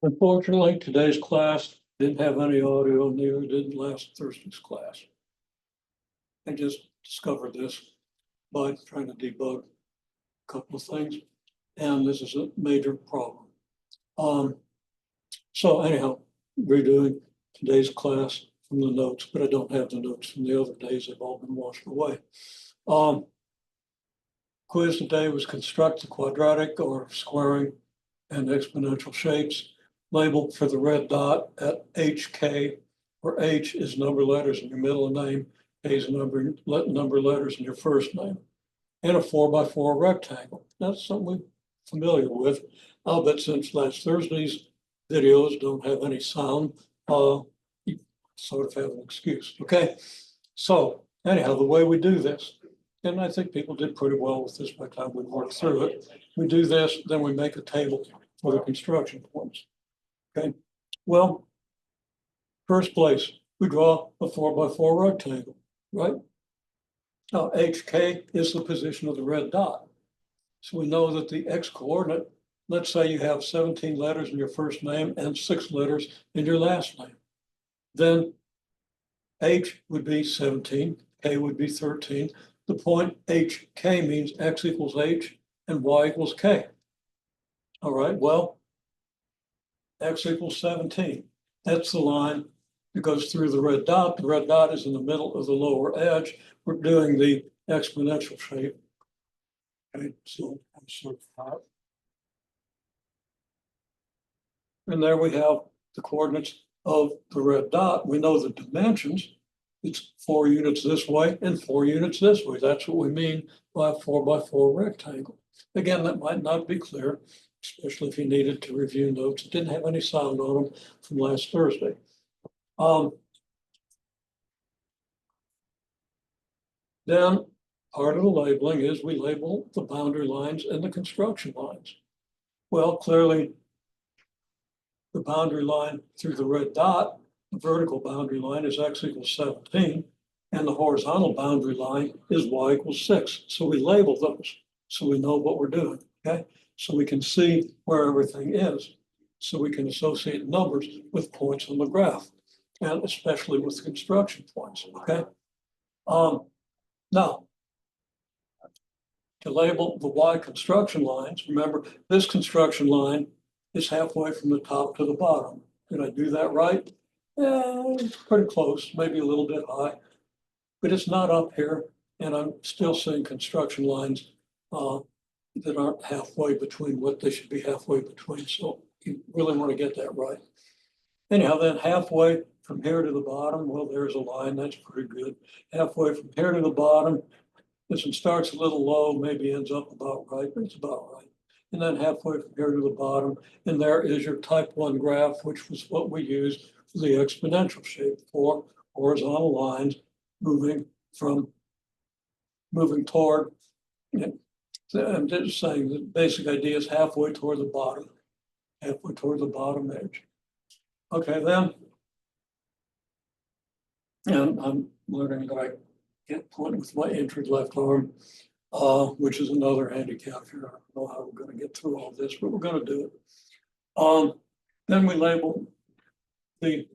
Unfortunately, today's class didn't have any audio, neither did last Thursday's class. I just discovered this by trying to debug a couple of things, and this is a major problem. So anyhow, redoing today's class from the notes, but I don't have the notes from the other days. They've all been washed away. Quiz today was construct the quadratic or squaring and exponential shapes. Labeled for the red dot at HK, where H is number letters in your middle name, K is number letters in your first name, and a 4x4 rectangle. That's something we're familiar with. I'll bet since last Thursday's videos don't have any sound, you sort of have an excuse, okay? So anyhow, the way we do this, and I think people did pretty well with this by the time we worked through it. We do this, then we make a table for the construction points. Okay, well, first place, we draw a 4x4 rectangle, right? Now, HK is the position of the red dot. So we know that the X coordinate, let's say you have 17 letters in your first name and 6 letters in your last name. Then H would be 17, K would be 13. The point HK means X equals H and Y equals K. All right, well, X equals 17. That's the line that goes through the red dot. The red dot is in the middle of the lower edge. We're doing the exponential shape. Okay, so I'm sort of hot. And there we have the coordinates of the red dot. We know the dimensions. It's 4 units this way and 4 units this way. That's what we mean by a 4x4 rectangle. Again, that might not be clear, especially if you needed to review notes. It didn't have any sound on them from last Thursday. Then part of the labeling is we label the boundary lines and the construction lines. Well, clearly the boundary line through the red dot, the vertical boundary line is X equals 17, and the horizontal boundary line is Y equals 6. So we label those so we know what we're doing, okay? So we can see where everything is. So we can associate numbers with points on the graph, and especially with construction points, okay? Now, to label the Y construction lines, remember this construction line is halfway from the top to the bottom. Did I do that right? It's pretty close, maybe a little bit high, but it's not up here. And I'm still seeing construction lines that aren't halfway between what they should be halfway between. So you really want to get that right. Anyhow, then halfway from here to the bottom, well, there's a line, that's pretty good. Halfway from here to the bottom, this one starts a little low, maybe ends up about right, but it's about right. And then halfway from here to the bottom, and there is your type 1 graph, which was what we used for the exponential shape, 4 horizontal lines moving toward. I'm just saying the basic idea is halfway toward the bottom edge. Okay, then, and I'm learning that I can't point with my injured left arm, which is another handicap here. I don't know how we're going to get through all this, but we're going to do it. Then we label the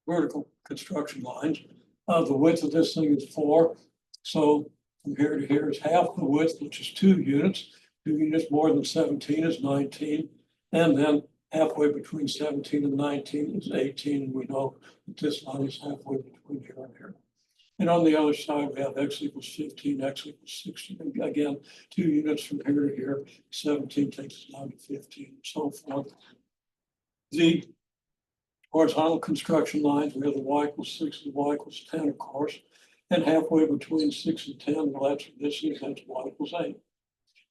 vertical construction lines. The width of this thing is 4. So from here to here is half the width, which is 2 units. 2 units more than 17 is 19. And then halfway between 17 and 19 is 18. And we know that this line is halfway between here and here. And on the other side, we have X equals 15, X equals 16. Again, 2 units from here to here. 17 takes us down to 15 and so forth. The horizontal construction lines, we have the Y equals 6 and Y equals 10, of course. And halfway between 6 and 10, well, that's what this is, that's Y equals 8.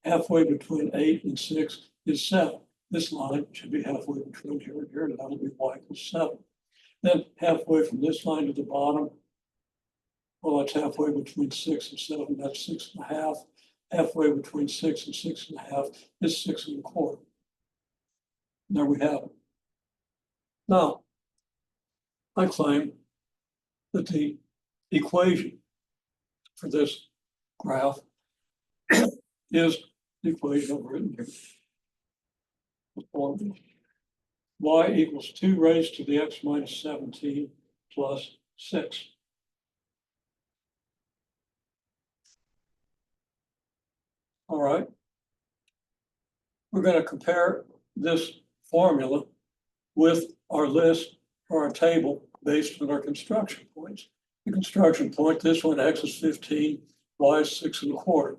Halfway between 8 and 6 is 7. This line should be halfway between here and here, and that'll be Y equals 7. Then halfway from this line to the bottom, well, that's halfway between 6 and 7, that's 6.5. Halfway between 6 and 6.5 is 6 1/4. There we have it. Now, I claim that the equation for this graph is the equation I've written here. The formula. Y equals 2 raised to the x minus 17 plus 6. All right. We're going to compare this formula with our list or our table based on our construction points. The construction point, this one, x is 15, y is 6 1/4.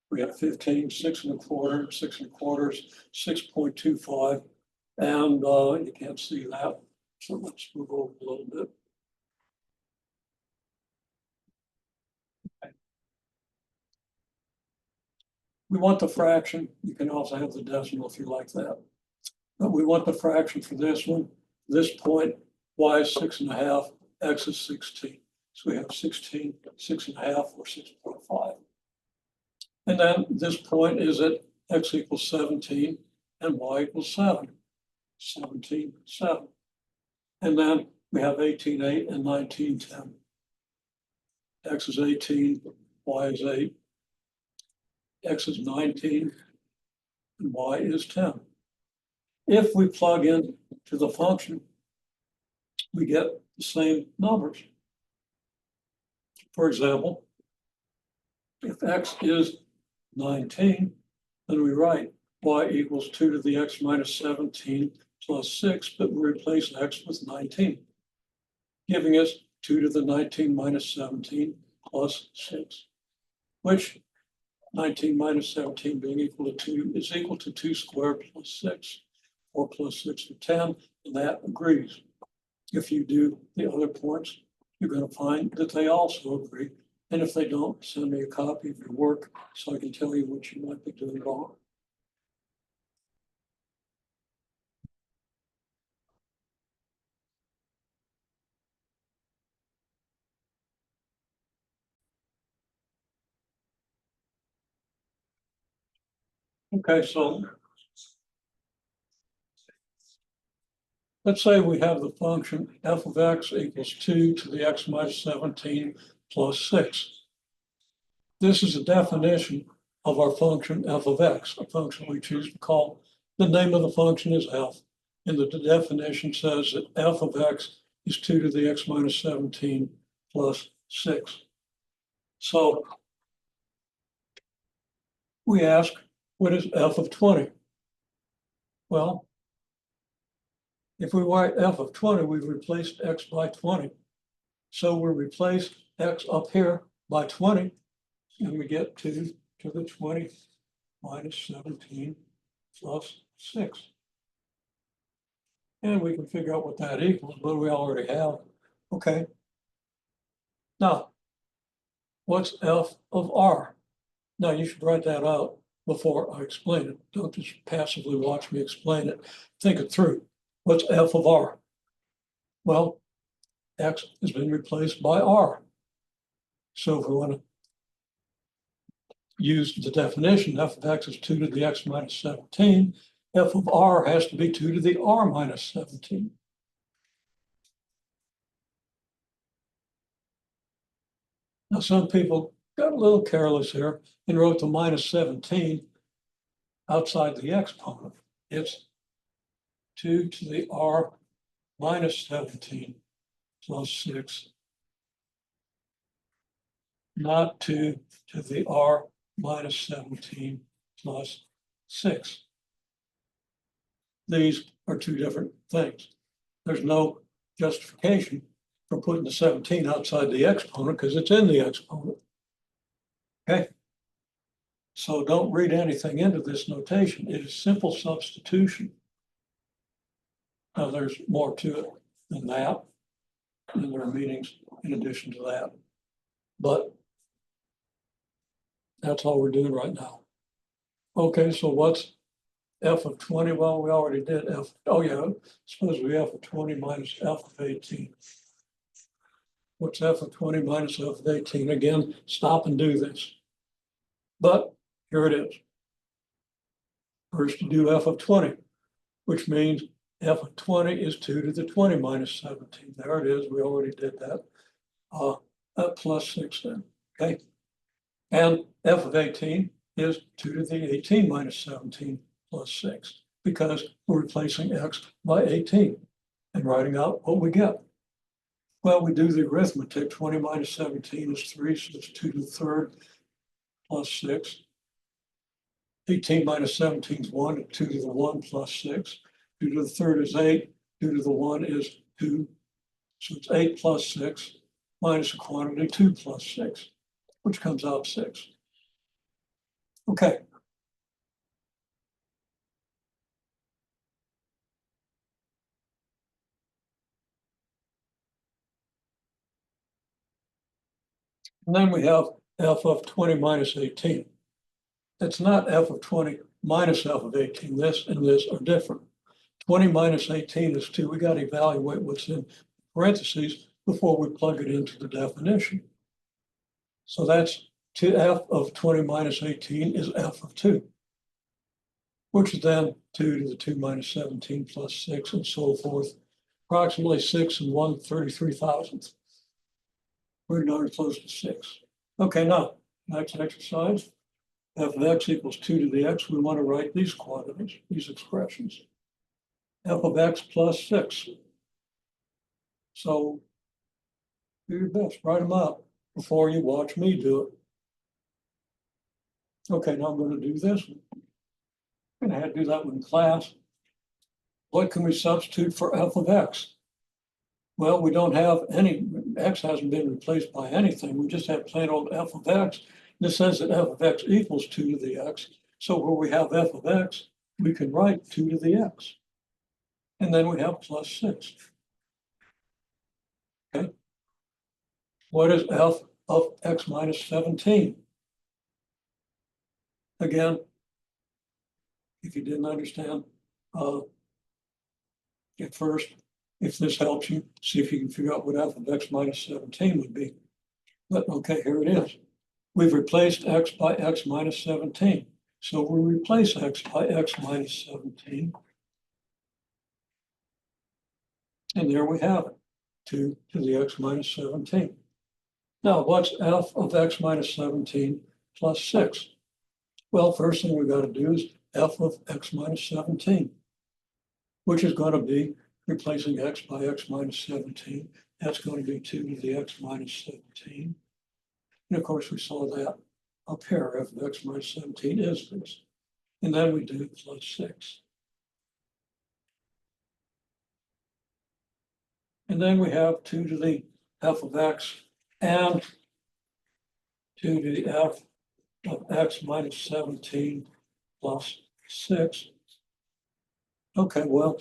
We have 15, 6 1/4, 6 1/4, 6.25. And you can't see that. So let's move over a little bit. We want the fraction. You can also have the decimal if you like that. But we want the fraction for this one. This point, y is 6 1/2, x is 16. So we have 16, 6 1/2, or 6.5. And then this point is at x equals 17 and y equals 7. 17, 7. And then we have 18, 8 and 19, 10. X is 18, y is 8. X is 19 and y is 10. If we plug in to the function, we get the same numbers. For example, if x is 19, then we write y equals 2 to the x minus 17 plus 6, but we replace x with 19, giving us 2 to the 19 minus 17 plus 6, which 19 minus 17 being equal to 2 is equal to 2 squared plus 6. 4 plus 6 is 10, and that agrees. If you do the other points, you're going to find that they also agree. And if they don't, send me a copy of your work so I can tell you what you might be doing wrong. Okay, so let's say we have the function f of x equals 2 to the x minus 17 plus 6. This is a definition of our function f of x, a function we choose to call. The name of the function is f, and the definition says that f of x is 2 to the x minus 17 plus 6. So we ask, what is f of 20? Well, if we write f of 20, we've replaced x by 20. So we replace x up here by 20, and we get 2 to the 20 minus 17 plus 6. And we can figure out what that equals, but we already have. Okay. Now, what's f of r? Now, you should write that out before I explain it. Don't just passively watch me explain it. Think it through. What's f of r? Well, x has been replaced by r. So if we want to use the definition, f of x is 2 to the x minus 17, f of r has to be 2 to the r minus 17. Now, some people got a little careless here and wrote the minus 17 outside the exponent. It's 2 to the r minus 17 plus 6, not 2 to the r minus 17 plus 6. These are two different things. There's no justification for putting the 17 outside the exponent because it's in the exponent. Okay. So don't read anything into this notation. It is simple substitution. Now there's more to it than that, and there are meanings in addition to that. But that's all we're doing right now. Okay, so what's f of 20? Well, we already did f. Oh yeah, suppose we f of 20 minus f of 18. What's f of 20 minus f of 18? Again, stop and do this. But here it is. First you do f of 20, which means f of 20 is 2 to the 20 minus 17. There it is. We already did that. Plus 6 then. Okay. And f of 18 is 2 to the 18 minus 17 plus 6, because we're replacing x by 18 and writing out what we get. Well, we do the arithmetic. 20 minus 17 is 3, so it's 2 to the third plus 6. 18 minus 17 is 1, and 2 to the 1 plus 6. 2 to the third is 8, 2 to the 1 is 2. So it's 8 plus 6 minus a quantity 2 plus 6, which comes out 6. Okay. And then we have f of 20 minus 18. It's not f of 20 minus f of 18. This and this are different. 20 minus 18 is 2. We got to evaluate what's in parentheses before we plug it into the definition. So that's f of 20 minus 18 is f of 2, which is then 2 to the 2 minus 17 plus 6 and so forth, approximately 6 and 1/33,000th. We're darn close to 6. Okay, now, next exercise. F of x equals 2 to the x. We want to write these quantities, these expressions. F of x plus 6. So do your best, write them up before you watch me do it. Okay, now I'm going to do this one. I'm going to have to do that one in class. What can we substitute for f of x? Well, we don't have any, x hasn't been replaced by anything. We just have plain old f of x. This says that f of x equals 2 to the x. So where we have f of x, we can write 2 to the x. And then we have plus 6. Okay. What is f of x minus 17? Again, if you didn't understand at first, if this helps you, see if you can figure out what f of x minus 17 would be. But okay, here it is. We've replaced x by x minus 17. So we replace x by x minus 17. And there we have it, 2 to the x minus 17. Now, what's f of x minus 17 plus 6? Well, first thing we've got to do is f of x minus 17, which is going to be replacing x by x minus 17. That's going to be 2 to the x minus 17. And of course, we saw that up here, f of x minus 17 is this. And then we do plus 6. And then we have 2 to the f of x and 2 to the f of x minus 17 plus 6. Okay, well,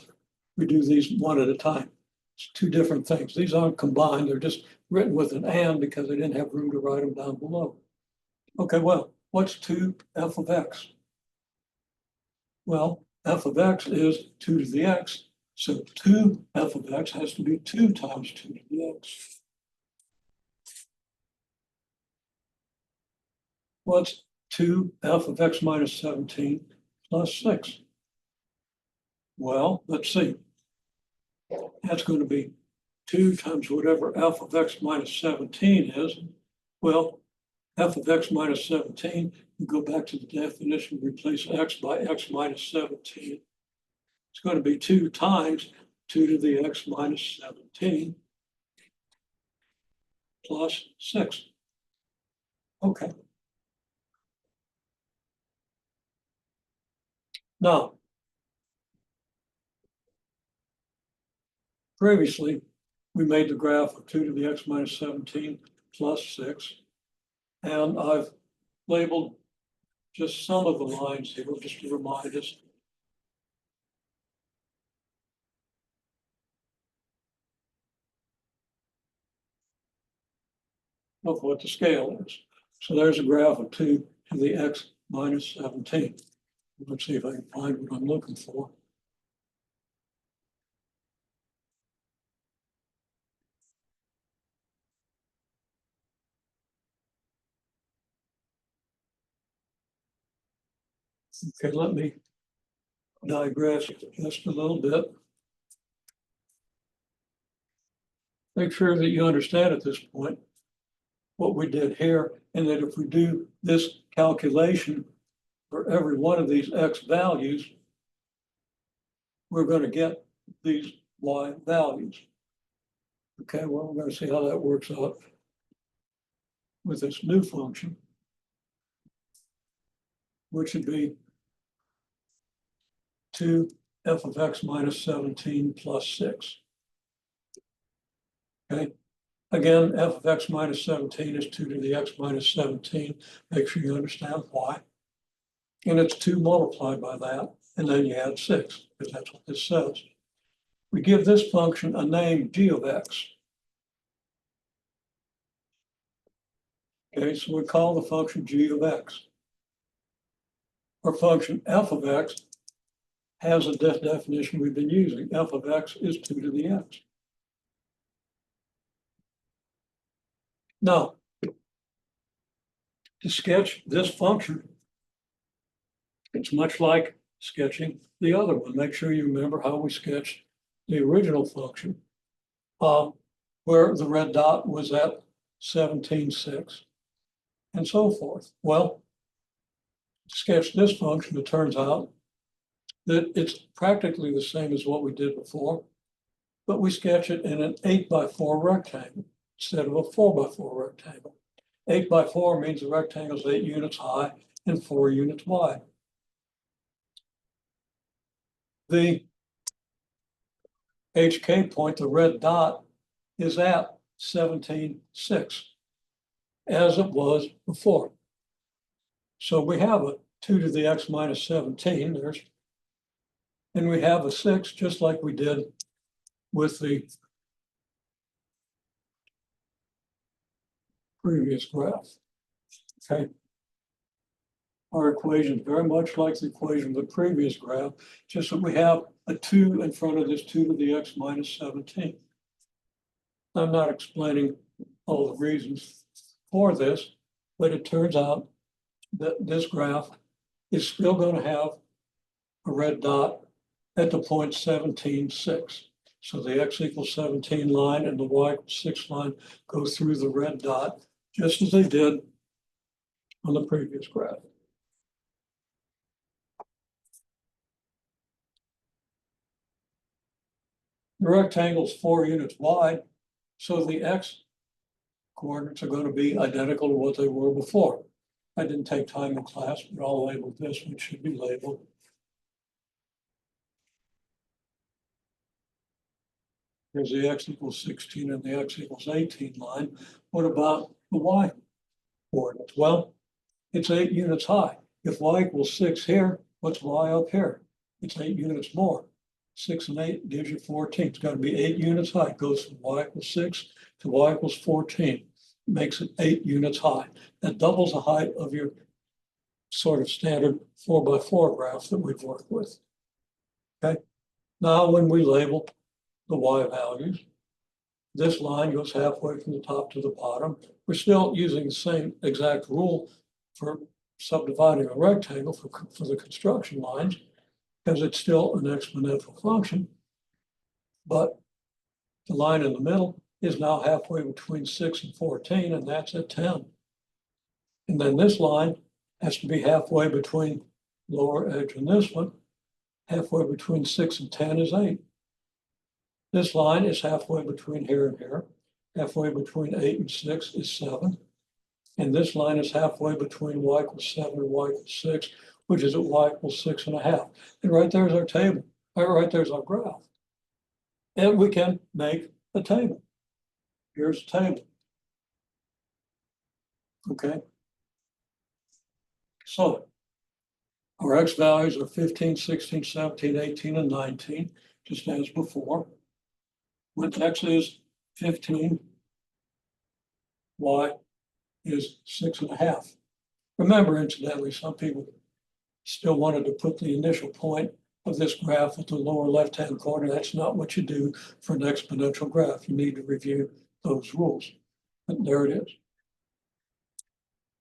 we do these one at a time. It's two different things. These aren't combined. They're just written with an and because I didn't have room to write them down below. Okay, well, what's 2 f of x? Well, f of x is 2 to the x. So 2 f of x has to be 2 times 2 to the x. What's 2 f of x minus 17 plus 6? Well, let's see. That's going to be 2 times whatever f of x minus 17 is. Well, f of x minus 17, we go back to the definition, replace x by x minus 17. It's going to be 2 times 2 to the x minus 17 plus 6. Okay. Now, previously, we made the graph of 2 to the x minus 17 plus 6. And I've labeled just some of the lines here, just to remind us. Of what the scale is. So there's a graph of 2 to the x minus 17. Let's see if I can find what I'm looking for. Okay, let me digress just a little bit. Make sure that you understand at this point what we did here, and that if we do this calculation for every one of these X values, we're going to get these Y values. Okay, well, we're going to see how that works out with this new function, which would be 2 f of x minus 17 plus 6. Okay, again, f of x minus 17 is 2 to the x minus 17. Make sure you understand why. And it's 2 multiplied by that, and then you add 6, because that's what this says. We give this function a name, g of x. Okay, so we call the function g of x. Our function f of x has a definition we've been using. F of x is 2 to the x. Now, to sketch this function, it's much like sketching the other one. Make sure you remember how we sketched the original function, where the red dot was at 17.6 and so forth. Well, to sketch this function, it turns out that it's practically the same as what we did before, but we sketch it in an 8x4 rectangle instead of a 4x4 rectangle. 8x4 means the rectangle is 8 units high and 4 units wide. The HK point, the red dot, is at 17.6, as it was before. So we have a 2 to the x minus 17, and we have a 6, just like we did with the previous graph. Okay. Our equation is very much like the equation of the previous graph, just that we have a 2 in front of this 2 to the x minus 17. I'm not explaining all the reasons for this, but it turns out that this graph is still going to have a red dot at the point 17.6. So the x equals 17 line and the y equals 6 line go through the red dot, just as they did on the previous graph. The rectangle is 4 units wide, so the x coordinates are going to be identical to what they were before. I didn't take time in class, but I'll label this, which should be labeled. Here's the x equals 16 and the x equals 18 line. What about the y coordinates? Well, it's 8 units high. If y equals 6 here, what's y up here? It's 8 units more. 6 and 8 gives you 14. It's got to be 8 units high. It goes from y equals 6 to y equals 14. Makes it 8 units high. That doubles the height of your sort of standard 4x4 graph that we've worked with. Okay. Now, when we label the y values, this line goes halfway from the top to the bottom. We're still using the same exact rule for subdividing a rectangle for the construction lines, because it's still an exponential function. But the line in the middle is now halfway between 6 and 14, and that's at 10. And then this line has to be halfway between lower edge and this one. Halfway between 6 and 10 is 8. This line is halfway between here and here. Halfway between 8 and 6 is 7. And this line is halfway between y equals 7 and y equals 6, which is at y equals 6.5. And right there's our table. Right there's our graph. And we can make a table. Here's a table. Okay. So our x values are 15, 16, 17, 18, and 19, just as before. When x is 15, y is 6.5. Remember, incidentally, some people still wanted to put the initial point of this graph at the lower left-hand corner. That's not what you do for an exponential graph. You need to review those rules. And there it is.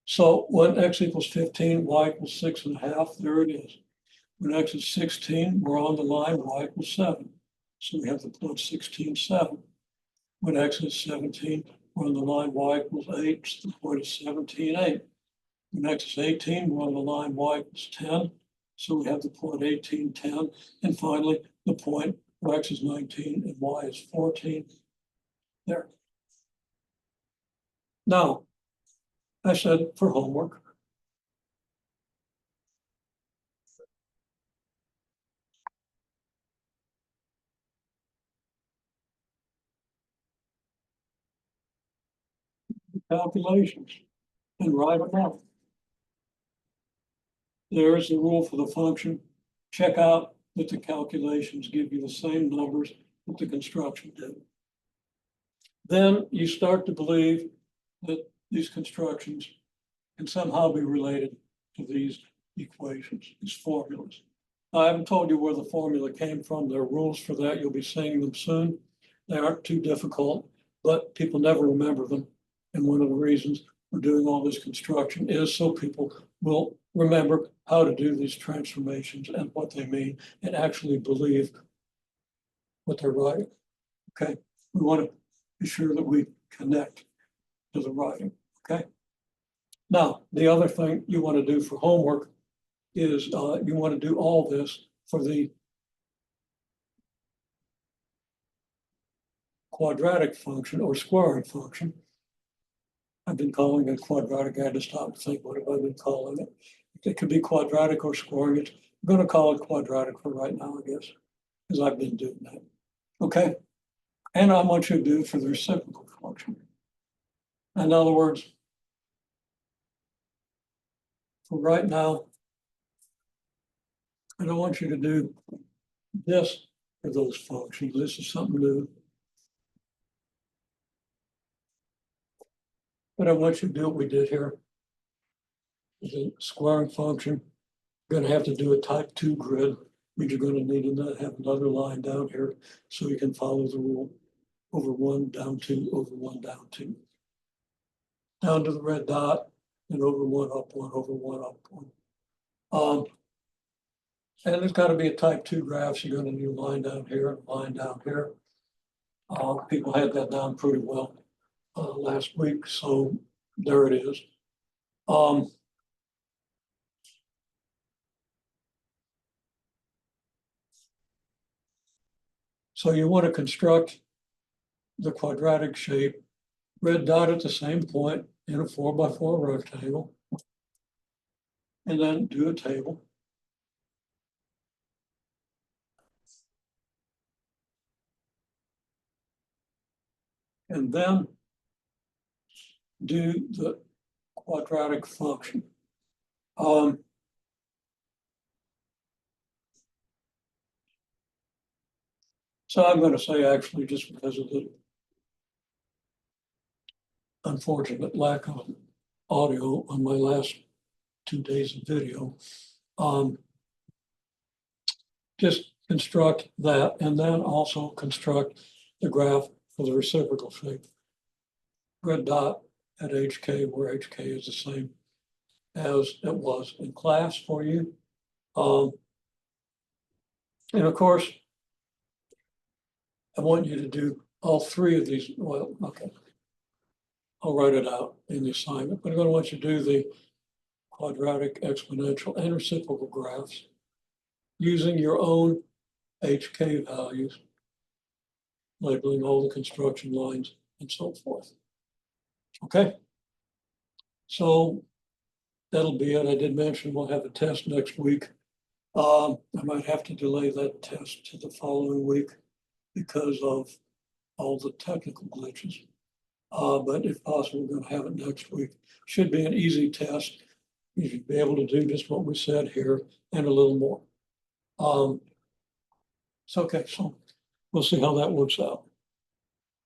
So when x equals 15, y equals 6.5, there it is. When x is 16, we're on the line y equals 7. So we have the point 16, 7. When x is 17, we're on the line y equals 8, so the point is 17, 8. Next is 18, we're on the line y equals 10. So we have the point 18, 10. And finally, the point where x is 19 and y is 14. There. Now, I said for homework, calculations and write them out. There's the rule for the function. Check out that the calculations give you the same numbers that the construction did. Then you start to believe that these constructions can somehow be related to these equations, these formulas. I haven't told you where the formula came from. There are rules for that. You'll be seeing them soon. They aren't too difficult, but people never remember them. And one of the reasons we're doing all this construction is so people will remember how to do these transformations and what they mean and actually believe what they're writing. Okay, we want to be sure that we connect to the writing. Okay. Now, the other thing you want to do for homework is you want to do all this for the quadratic function or squaring function. I've been calling it quadratic. I had to stop and think, what have I been calling it? It could be quadratic or squaring it. I'm going to call it quadratic for right now, I guess, because I've been doing that. Okay. And I want you to do it for the reciprocal function. In other words, for right now, I don't want you to do this for those functions. This is something new. But I want you to do what we did here. The squaring function, you're going to have to do a type 2 grid, means you're going to need to have another line down here so you can follow the rule over 1, down 2, over 1, down 2. Down to the red dot, and over 1, up 1, over 1, up 1. And there's got to be a type 2 graph, so you're going to need a line down here and a line down here. People had that down pretty well last week, so there it is. So you want to construct the quadratic shape, red dot at the same point in a 4x4 rectangle, and then do a table. And then do the quadratic function. So I'm going to say, actually, just because of the unfortunate lack of audio on my last 2 days of video, just construct that and then also construct the graph for the reciprocal shape. Red dot at HK, where HK is the same as it was in class for you. And of course, I want you to do all 3 of these. Well, okay, I'll write it out in the assignment, but I'm going to want you to do the quadratic, exponential, and reciprocal graphs using your own HK values, labeling all the construction lines and so forth. Okay, so that'll be it. I did mention we'll have a test next week. I might have to delay that test to the following week because of all the technical glitches. But if possible, we're going to have it next week. Should be an easy test. You should be able to do just what we said here and a little more. So, okay, so we'll see how that works out.